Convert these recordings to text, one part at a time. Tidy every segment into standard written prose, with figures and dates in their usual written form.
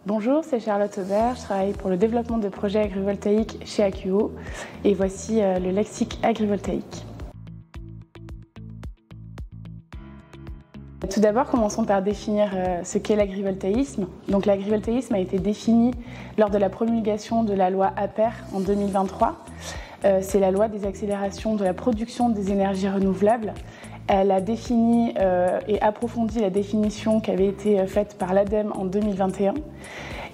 Bonjour, c'est Charlotte Aubert, je travaille pour le développement de projets agrivoltaïques chez Akuo et voici le lexique agrivoltaïque. Tout d'abord, commençons par définir ce qu'est l'agrivoltaïsme. Donc l'agrivoltaïsme a été défini lors de la promulgation de la loi APER en 2023. C'est la loi des accélérations de la production des énergies renouvelables. Elle a défini et approfondi la définition qui avait été faite par l'ADEME en 2021.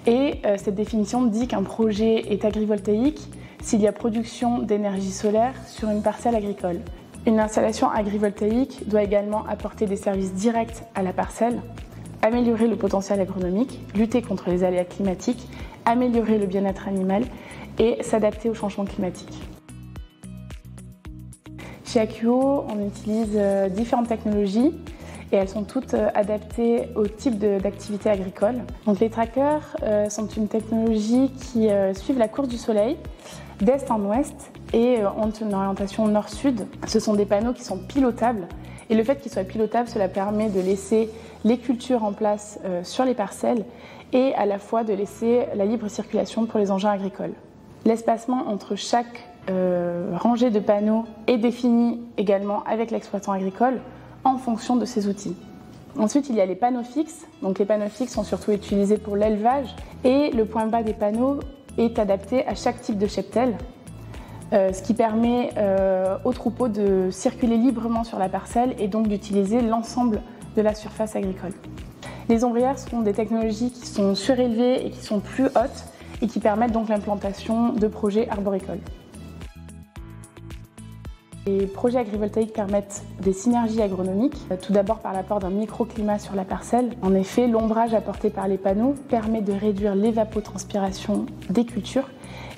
Et cette définition dit qu'un projet est agrivoltaïque s'il y a production d'énergie solaire sur une parcelle agricole. Une installation agrivoltaïque doit également apporter des services directs à la parcelle, améliorer le potentiel agronomique, lutter contre les aléas climatiques, améliorer le bien-être animal et s'adapter au changement climatique. Chez Akuo, on utilise différentes technologies et elles sont toutes adaptées au type d'activité agricole. Donc les trackers sont une technologie qui suivent la course du soleil d'est en ouest et ont une orientation nord-sud. Ce sont des panneaux qui sont pilotables et le fait qu'ils soient pilotables, cela permet de laisser les cultures en place sur les parcelles et à la fois de laisser la libre circulation pour les engins agricoles. L'espacement entre chaque rangée de panneaux est définie également avec l'exploitant agricole en fonction de ses outils. Ensuite, il y a les panneaux fixes. Donc les panneaux fixes sont surtout utilisés pour l'élevage et le point bas des panneaux est adapté à chaque type de cheptel, ce qui permet aux troupeaux de circuler librement sur la parcelle et donc d'utiliser l'ensemble de la surface agricole. Les ombrières sont des technologies qui sont surélevées et qui sont plus hautes et qui permettent donc l'implantation de projets arboricoles. Les projets agrivoltaïques permettent des synergies agronomiques, tout d'abord par l'apport d'un microclimat sur la parcelle. En effet, l'ombrage apporté par les panneaux permet de réduire l'évapotranspiration des cultures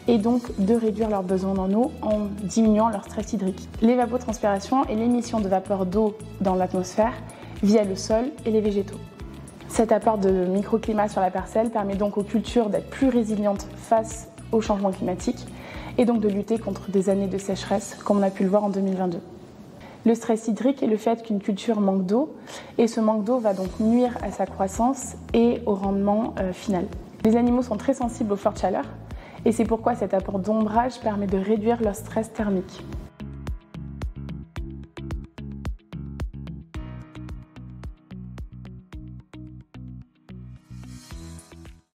et donc de réduire leurs besoins en eau en diminuant leur stress hydrique. L'évapotranspiration est l'émission de vapeur d'eau dans l'atmosphère via le sol et les végétaux. Cet apport de microclimat sur la parcelle permet donc aux cultures d'être plus résilientes face au changement climatique et donc de lutter contre des années de sécheresse comme on a pu le voir en 2022. Le stress hydrique est le fait qu'une culture manque d'eau et ce manque d'eau va donc nuire à sa croissance et au rendement final. Les animaux sont très sensibles aux fortes chaleurs et c'est pourquoi cet apport d'ombrage permet de réduire leur stress thermique.